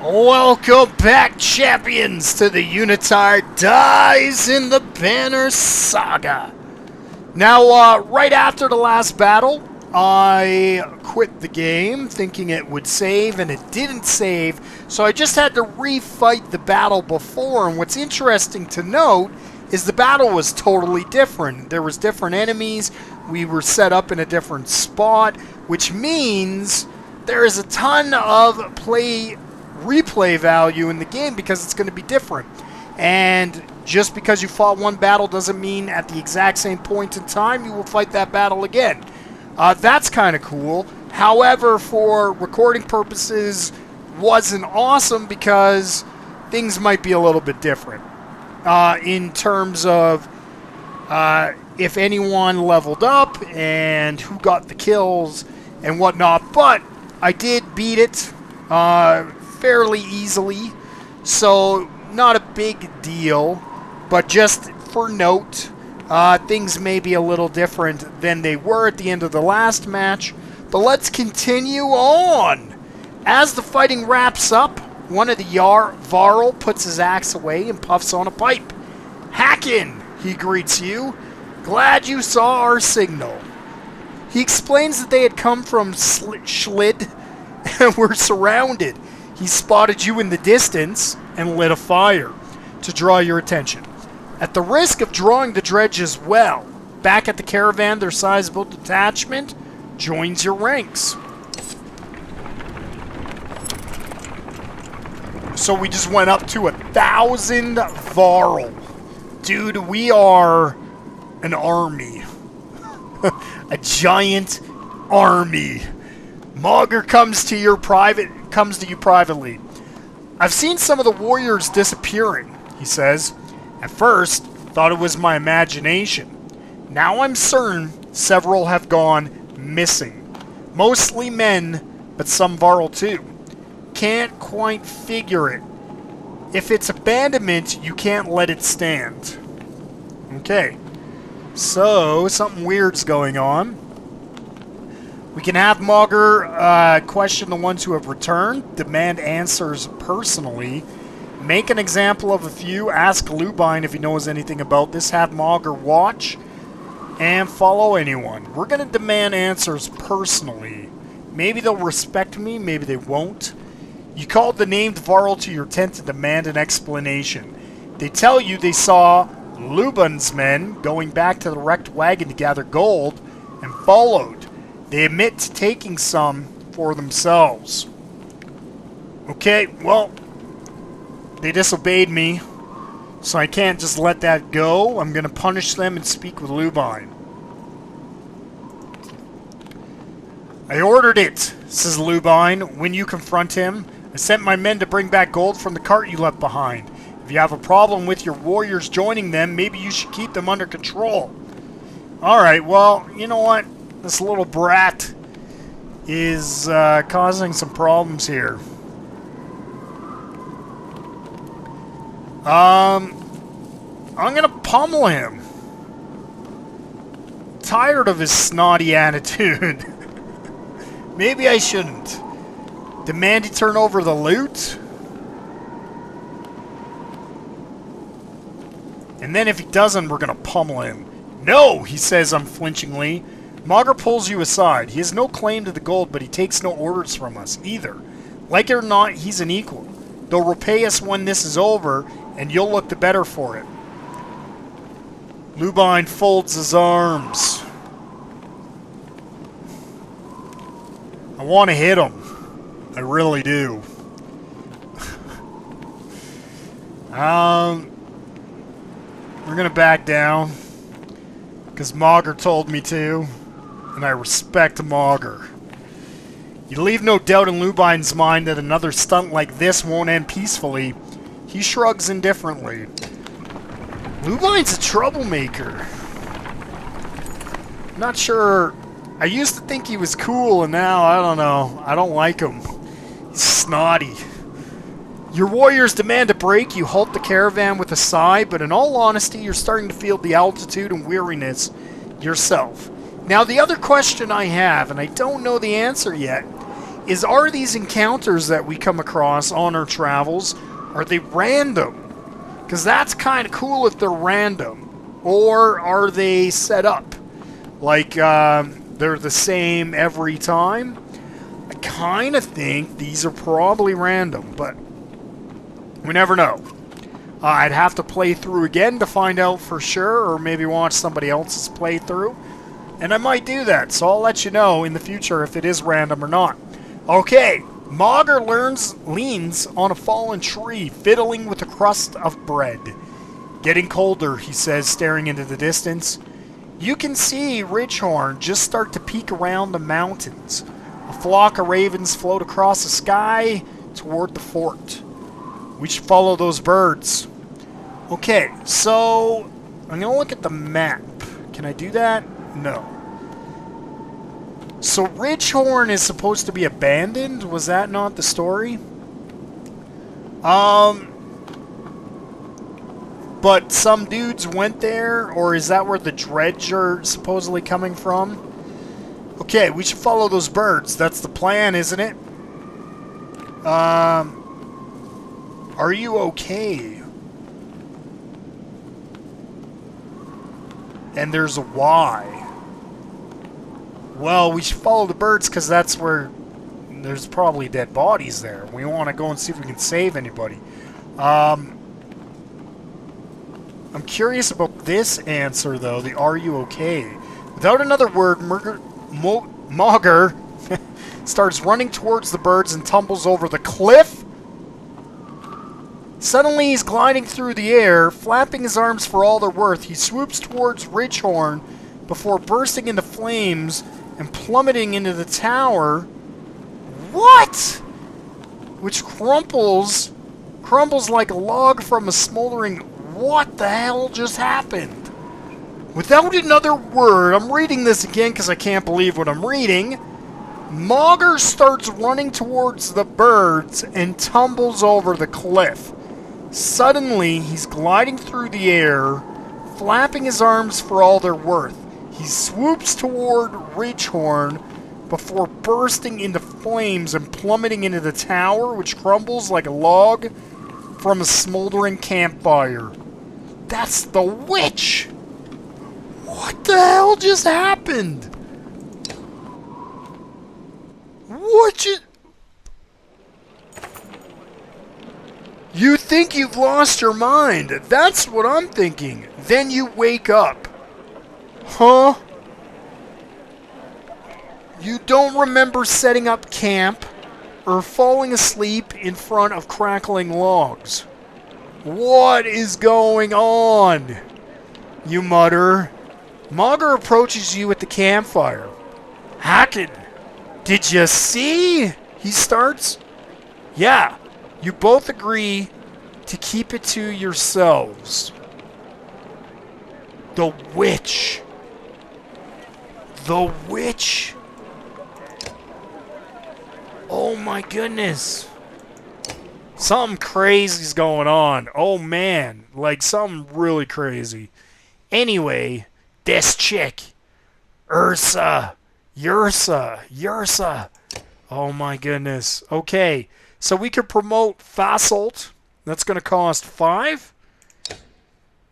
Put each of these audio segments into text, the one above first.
Welcome back, champions, to the Unitard Dies in the Banner Saga. Now, right after the last battle, I quit the game thinking it would save, and it didn't save, so I just had to refight the battle before. And what's interesting to note is the battle was totally different. There was different enemies, we were set up in a different spot, which means there is a ton of replay value in the game because it's going to be different. And just because you fought one battle doesn't mean at the exact same point in time you will fight that battle again. That's kind of cool. However, for recording purposes, wasn't awesome because things might be a little bit different in terms of if anyone leveled up and who got the kills and whatnot. But I did beat it fairly easily, so not a big deal, but just for note, things may be a little different than they were at the end of the last match. But let's continue on. As the fighting wraps up, one of the Varl puts his axe away and puffs on a pipe. "Hackin'," he greets you. "Glad you saw our signal." He explains that they had come from Schlid and were surrounded. He spotted you in the distance and lit a fire to draw your attention. At the risk of drawing the dredge as well, back at the caravan, their sizable detachment joins your ranks. So we just went up to 1,000 Varl. Dude, we are an army. A giant army. Mauger comes to you privately. "I've seen some of the warriors disappearing," he says. "At first, thought it was my imagination. Now I'm certain several have gone missing. Mostly men, but some Varl too. Can't quite figure it. If it's abandonment, you can't let it stand." Okay. So, something weird's going on. We can have Mauger question the ones who have returned, demand answers personally, make an example of a few, ask Lubine if he knows anything about this, have Mauger watch, and follow anyone. We're going to demand answers personally. Maybe they'll respect me, maybe they won't. You called the named Varl to your tent to demand an explanation. They tell you they saw Lubine's men going back to the wrecked wagon to gather gold and followed. They admit to taking some for themselves. Okay, well, they disobeyed me, so I can't just let that go. I'm going to punish them and speak with Lubine. "I ordered it," says Lubine when you confront him. "I sent my men to bring back gold from the cart you left behind. If you have a problem with your warriors joining them, maybe you should keep them under control." Alright, well, you know what? This little brat is causing some problems here. I'm gonna pummel him. Tired of his snotty attitude. Maybe I shouldn't. Demand he turn over the loot? And then if he doesn't, we're gonna pummel him. "No," he says unflinchingly. Mauger pulls you aside. He has no claim to the gold, but he takes no orders from us, either. Like it or not, he's an equal. They'll repay us when this is over, and you'll look the better for it. Lubine folds his arms. I want to hit him. I really do. We're gonna back down, because Mauger told me to. And I respect Mauger. You leave no doubt in Lubine's mind that another stunt like this won't end peacefully. He shrugs indifferently. Lubine's a troublemaker. Not sure. I used to think he was cool, and now, I don't know. I don't like him. He's snotty. Your warriors demand a break. You halt the caravan with a sigh, but in all honesty, you're starting to feel the altitude and weariness yourself. Now, the other question I have, and I don't know the answer yet, are these encounters that we come across on our travels, are they random? Because that's kind of cool if they're random. Or are they set up? Like, they're the same every time? I kind of think these are probably random, but we never know. I'd have to play through again to find out for sure, or maybe watch somebody else's playthrough. And I might do that, so I'll let you know in the future if it is random or not. Okay, Mauger leans on a fallen tree, fiddling with a crust of bread. Getting colder, he says, staring into the distance. You can see Ridgehorn just start to peek around the mountains. A flock of ravens float across the sky toward the fort. We should follow those birds. Okay, so I'm going to look at the map. Can I do that? No. So Ridgehorn is supposed to be abandoned? Was that not the story? But some dudes went there, or is that where the dredge are supposedly coming from? Okay, we should follow those birds. That's the plan, isn't it? Are you okay? And there's a Y. Well, we should follow the birds because that's where there's probably dead bodies there. We want to go and see if we can save anybody. I'm curious about this answer, though, the "Are you okay?" Without another word, Mauger starts running towards the birds and tumbles over the cliff. Suddenly, he's gliding through the air, flapping his arms for all they're worth. He swoops towards Ridgehorn before bursting into flames and plummeting into the tower. What? Which crumbles like a log from a smoldering... What the hell just happened? Without another word, I'm reading this again because I can't believe what I'm reading. Mauger starts running towards the birds and tumbles over the cliff. Suddenly, he's gliding through the air, flapping his arms for all they're worth. He swoops toward Ridgehorn before bursting into flames and plummeting into the tower, which crumbles like a log from a smoldering campfire. That's the witch! What the hell just happened? What You think you've lost your mind. That's what I'm thinking. Then you wake up. Huh? You don't remember setting up camp or falling asleep in front of crackling logs. What is going on? You mutter. Mauger approaches you at the campfire. Hacken, did you see? He starts. Yeah. You both agree to keep it to yourselves. The witch. The witch. Oh my goodness. Something crazy's going on. Oh man. Like something really crazy. Anyway, this chick. Ursa. Oh my goodness. Okay. So we could promote Fasolt. That's going to cost 5.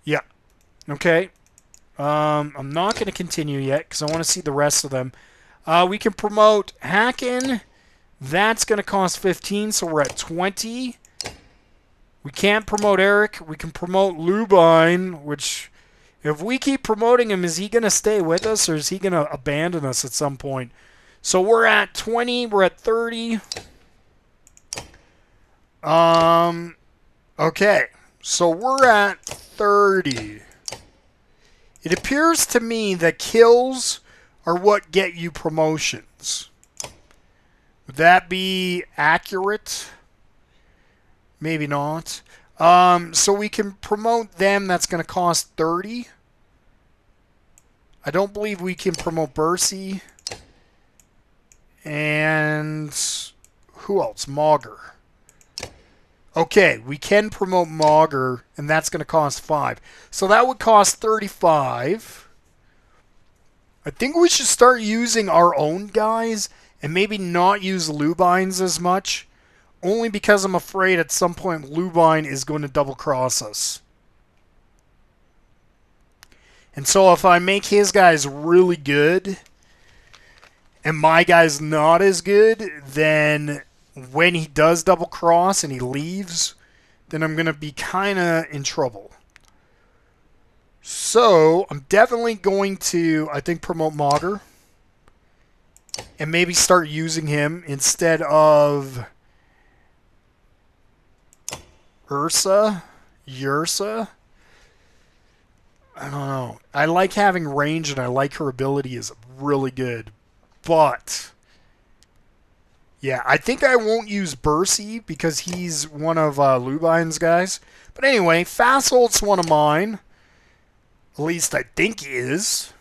Yeah. Okay. I'm not going to continue yet because I want to see the rest of them. We can promote Hacken. That's going to cost 15, so we're at 20. We can't promote Eric. We can promote Lubine, which, if we keep promoting him, is he going to stay with us or is he going to abandon us at some point? So we're at 20. We're at 30. Okay, so we're at 30. It appears to me that kills are what get you promotions. Would that be accurate? Maybe not. So we can promote them. That's going to cost 30. I don't believe we can promote Bercy. And who else? Mauger. Okay, we can promote Mauger, and that's going to cost 5. So that would cost 35. I think we should start using our own guys and maybe not use Lubines as much, only because I'm afraid at some point Lubine is going to double cross us. And so if I make his guys really good and my guy's not as good, then when he does double cross and he leaves, then I'm going to be kind of in trouble. So I'm definitely going to, I think, promote Mauger and maybe start using him instead of Ursa. I don't know. I like having range, and I like her ability is really good. But, yeah, I think I won't use Bercy because he's one of Lubine's guys. But anyway, Fasolt's one of mine. At least I think he is.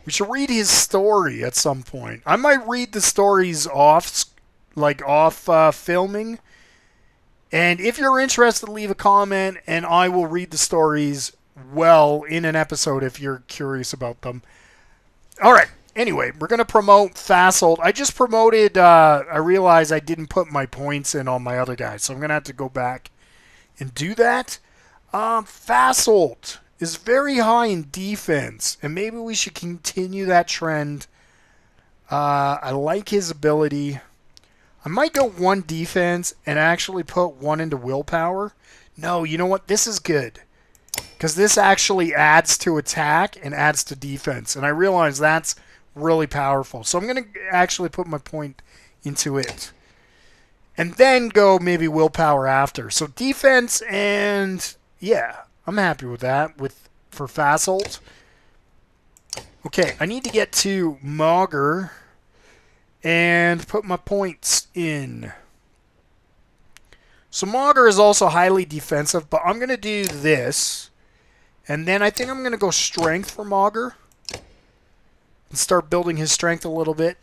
We should read his story at some point. I might read the stories off filming. And if you're interested, leave a comment, and I will read the stories in an episode if you're curious about them. All right. Anyway, we're going to promote Fasolt. I just promoted, I realized I didn't put my points in on my other guys, so I'm going to have to go back and do that. Fasolt is very high in defense, and maybe we should continue that trend. I like his ability. I might go 1 defense and actually put 1 into willpower. No, you know what? This is good. Because this actually adds to attack and adds to defense. And I realize that's really powerful. So I'm going to actually put my point into it. And then go maybe willpower after. So defense and... yeah, I'm happy with that for Fasolt. Okay, I need to get to Mauger and put my points in. So Mauger is also highly defensive, but I'm going to do this. And then I think I'm going to go strength for Mauger and start building his strength a little bit.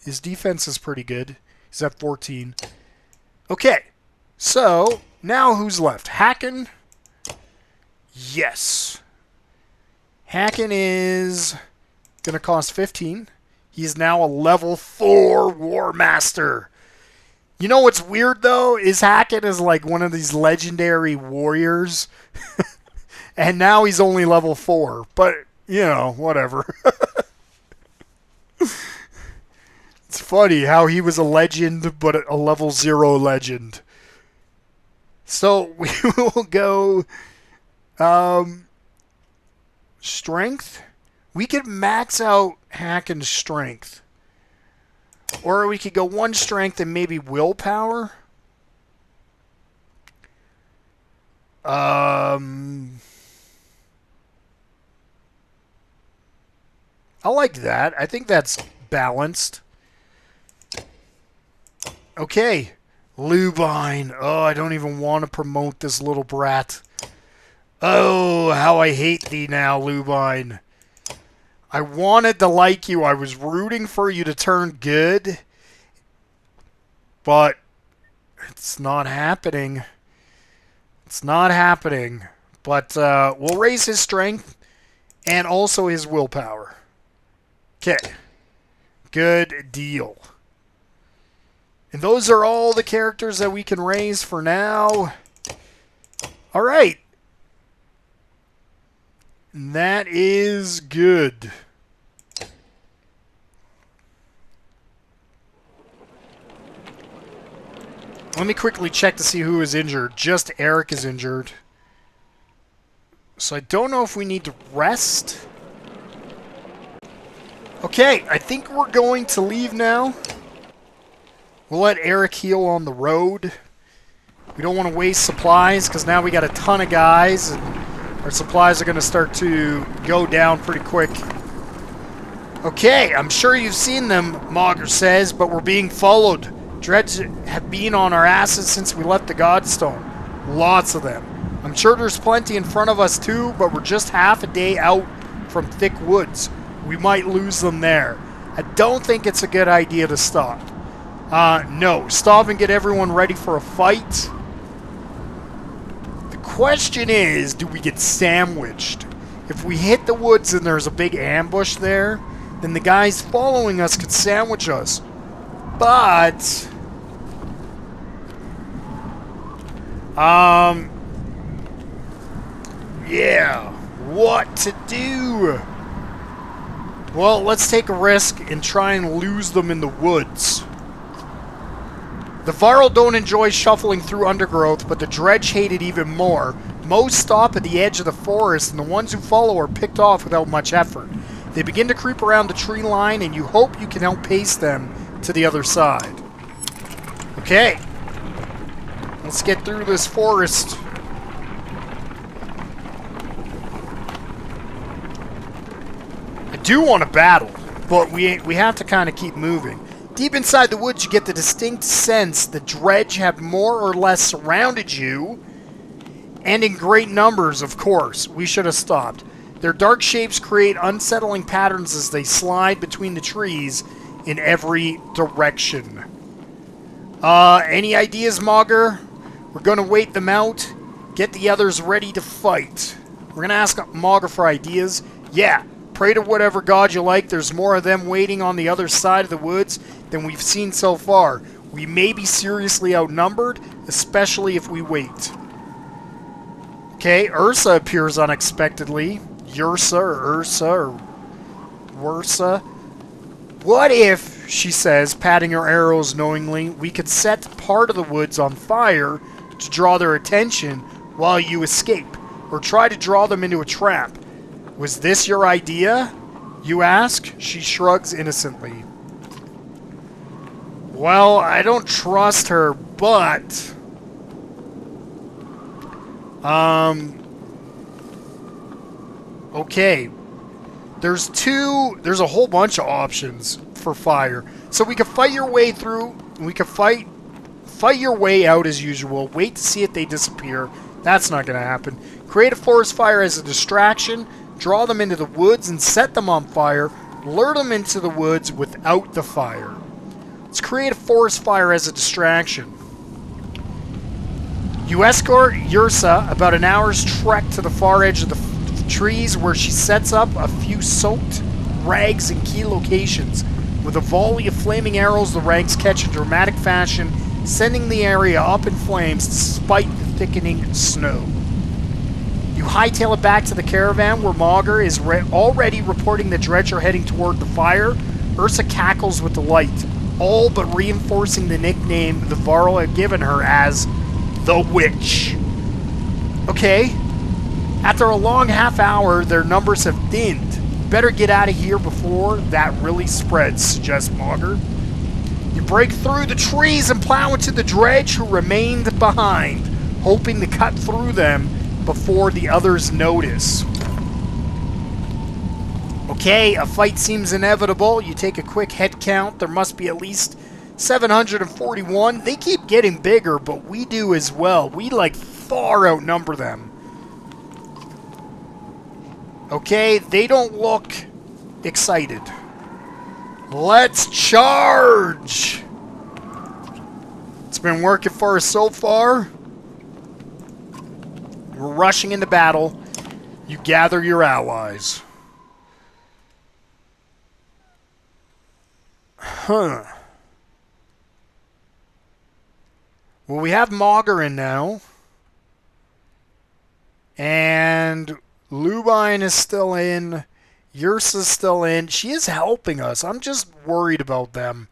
His defense is pretty good. He's at 14. Okay, so now who's left? Hacken. Yes. Hacken is going to cost 15. He's now a level 4 War Master. You know what's weird, though, is Hacken is like one of these legendary warriors. And now he's only level 4. But, you know, whatever. It's funny how he was a legend, but a level 0 legend. So we will go strength. We could max out Hacken's strength. Or we could go 1 strength and maybe willpower. I like that. I think that's balanced. Okay. Lubine. Oh, I don't even want to promote this little brat. Oh, how I hate thee now, Lubine. I wanted to like you. I was rooting for you to turn good. But it's not happening. It's not happening. But we'll raise his strength and also his willpower. Okay. Good deal. And those are all the characters that we can raise for now. All right. That is good. Let me quickly check to see who is injured. Just Eric is injured. So I don't know if we need to rest. Okay, I think we're going to leave now. We'll let Eric heal on the road. We don't want to waste supplies because now we got a ton of guys and our supplies are going to start to go down pretty quick. Okay, I'm sure you've seen them, Mauger says, but we're being followed. Dreads have been on our asses since we left the Godstone. Lots of them. I'm sure there's plenty in front of us too, but we're just half a day out from thick woods. We might lose them there. I don't think it's a good idea to stop. No, stop and get everyone ready for a fight. The question is, do we get sandwiched? If we hit the woods and there's a big ambush there, then the guys following us could sandwich us. But yeah, what to do? Well, let's take a risk and try and lose them in the woods. The Varl don't enjoy shuffling through undergrowth, but the Dredge hate it even more. Most stop at the edge of the forest, and the ones who follow are picked off without much effort. They begin to creep around the tree line, and you hope you can outpace them to the other side. Okay. Let's get through this forest. I do want to battle, but we have to kind of keep moving. Deep inside the woods, you get the distinct sense the Dredge have more or less surrounded you, and in great numbers, of course. We should have stopped. Their dark shapes create unsettling patterns as they slide between the trees in every direction. Any ideas, Mogger? We're going to wait them out, get the others ready to fight. We're going to ask Mogger for ideas. Yeah, pray to whatever god you like. There's more of them waiting on the other side of the woods than we've seen so far. We may be seriously outnumbered, especially if we wait. Okay, Ursa appears unexpectedly. Ursa or Ursa or Ursa. What if, she says, patting her arrows knowingly, we could set part of the woods on fire to draw their attention while you escape, or try to draw them into a trap. Was this your idea? You ask. She shrugs innocently. Well, I don't trust her, but okay. There's a whole bunch of options for fire. So we could fight your way through, we could fight your way out as usual, wait to see if they disappear. That's not going to happen. Create a forest fire as a distraction, draw them into the woods and set them on fire, lure them into the woods without the fire. Let's create a forest fire as a distraction. You escort Ursa about an hour's trek to the far edge of the trees, where she sets up a few soaked rags in key locations. With a volley of flaming arrows, the rags catch in dramatic fashion, sending the area up in flames despite the thickening snow. You hightail it back to the caravan, where Mogger is already reporting the Dredge are heading toward the fire. Ursa cackles with delight, all but reinforcing the nickname the Varl had given her as the Witch. Okay. After a long half hour, their numbers have thinned. Better get out of here before that really spreads, suggests Mogger. You break through the trees and plow into the Dredge, who remained behind, hoping to cut through them before the others notice. Okay, a fight seems inevitable. You take a quick head count. There must be at least 741. They keep getting bigger, but we do as well. We, far outnumber them. Okay, they don't look excited. Let's charge! It's been working for us so far. We're rushing into battle. You gather your allies. Huh. Well, we have Mogger in now. And Lubine is still in. Ursa's still in. She is helping us. I'm just worried about them.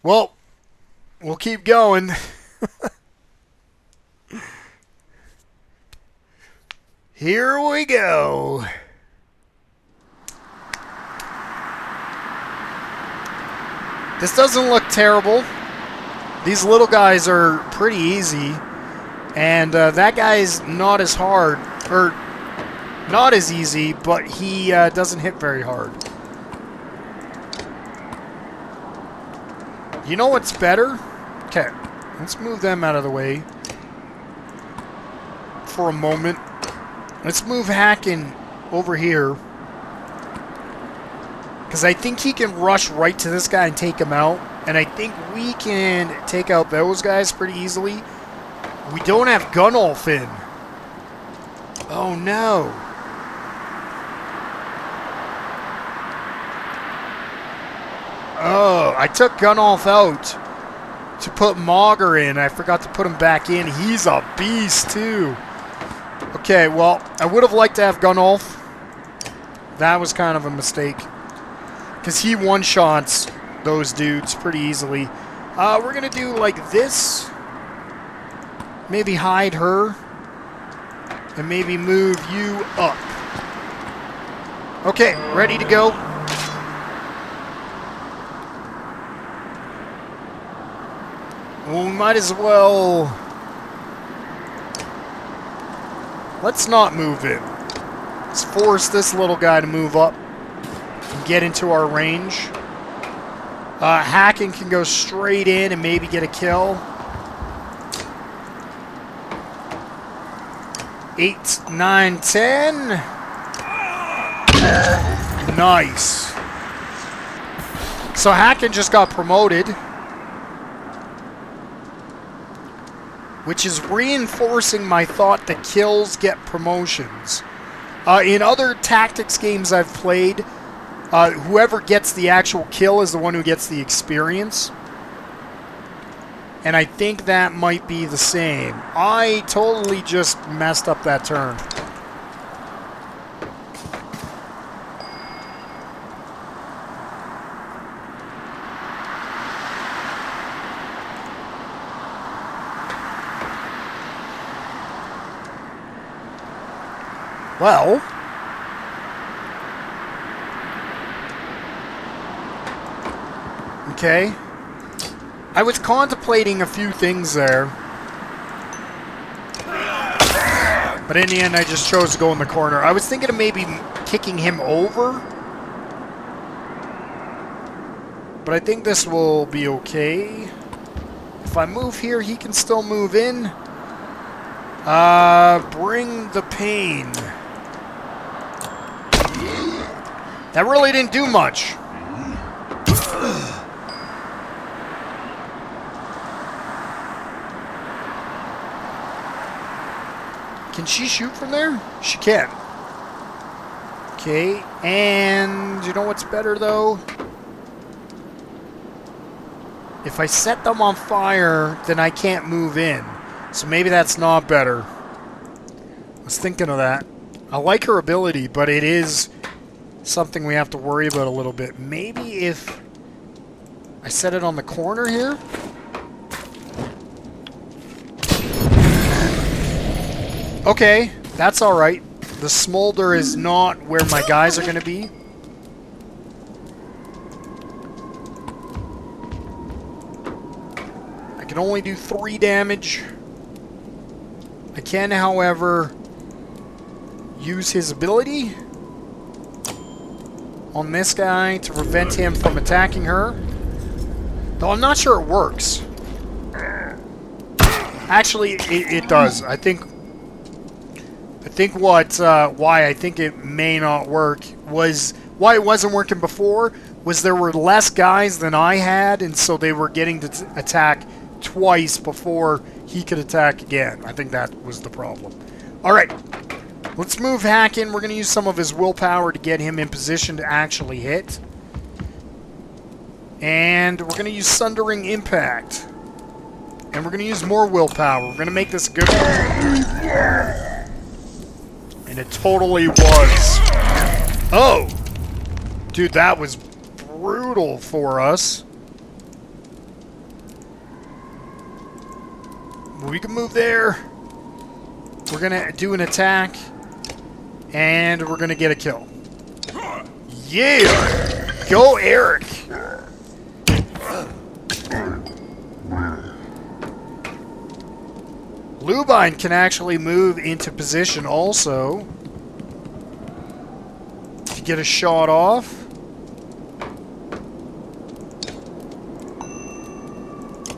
Well, we'll keep going. Here we go. This doesn't look terrible. These little guys are pretty easy. And that guy's not as hard, or not as easy, but he doesn't hit very hard. You know what's better? Okay, let's move them out of the way for a moment. Let's move Hacken over here, because I think he can rush right to this guy and take him out. And I think we can take out those guys pretty easily. We don't have Gunnulf in. Oh no. Oh, I took Gunolf out to put Mauger in. I forgot to put him back in. He's a beast, too. Okay, well, I would have liked to have Gunolf. That was kind of a mistake. Because he one-shots those dudes pretty easily. We're going to do like this. Maybe hide her. And maybe move you up. Okay, ready to go. Well, we might as well... Let's not move in. Let's force this little guy to move up and get into our range. Hacking can go straight in and maybe get a kill. 8, 9, 10. Nice. So Hacking just got promoted, which is reinforcing my thought that kills get promotions. In other tactics games I've played, whoever gets the actual kill is the one who gets the experience. And I think that might be the same. I totally just messed up that turn. Well, okay. I was contemplating a few things there, but in the end I just chose to go in the corner. I was thinking of maybe kicking him over, but I think this will be okay. If I move here, he can still move in. Bring the pain. That really didn't do much. Can she shoot from there? She can. Okay, and you know what's better though? If I set them on fire, then I can't move in. So maybe that's not better. I was thinking of that. I like her ability, but it is something we have to worry about a little bit. Maybe if I set it on the corner here? Okay, that's alright. The smolder is not where my guys are going to be. I can only do 3 damage. I can, however, use his ability on this guy to prevent him from attacking her. Though I'm not sure it works. Actually, it does. I think why I think it may not work was why it wasn't working before was there were less guys than I had, and so they were getting to attack twice before he could attack again. I think that was the problem. All right. Let's move Hackin. We're going to use some of his willpower to get him in position to actually hit. And we're going to use Sundering Impact. And we're going to use more willpower. We're going to make this a good one. And it totally was. Oh! Dude, that was brutal for us. We can move there. We're going to do an attack. And we're going to get a kill. Yeah! Go, Eric! Lubine can actually move into position also to get a shot off.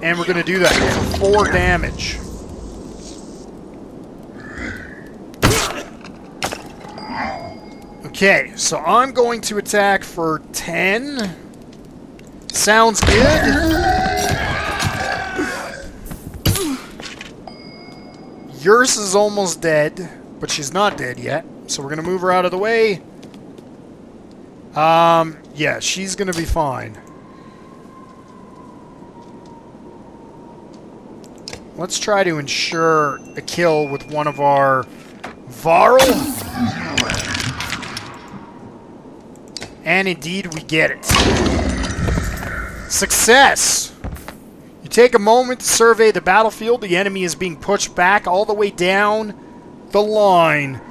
And we're going to do that for 4 damage. Okay, so I'm going to attack for 10. Sounds good. Yours is almost dead, but she's not dead yet. So we're going to move her out of the way. Yeah, she's going to be fine. Let's try to ensure a kill with one of our Varl. And indeed, we get it. Success! You take a moment to survey the battlefield. The enemy is being pushed back all the way down the line.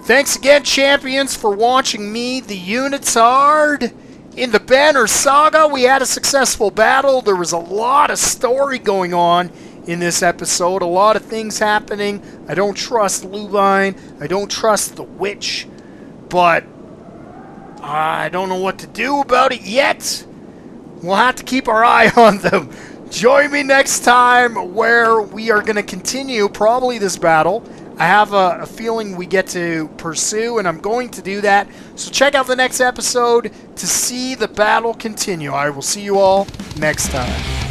Thanks again, champions, for watching me, the Unitard. In the Banner Saga, we had a successful battle. There was a lot of story going on in this episode. A lot of things happening. I don't trust Lubine. I don't trust the witch. But I don't know what to do about it yet. We'll have to keep our eye on them. Join me next time where we are going to continue probably this battle. I have a feeling we get to pursue, and I'm going to do that. So check out the next episode to see the battle continue. I will see you all next time.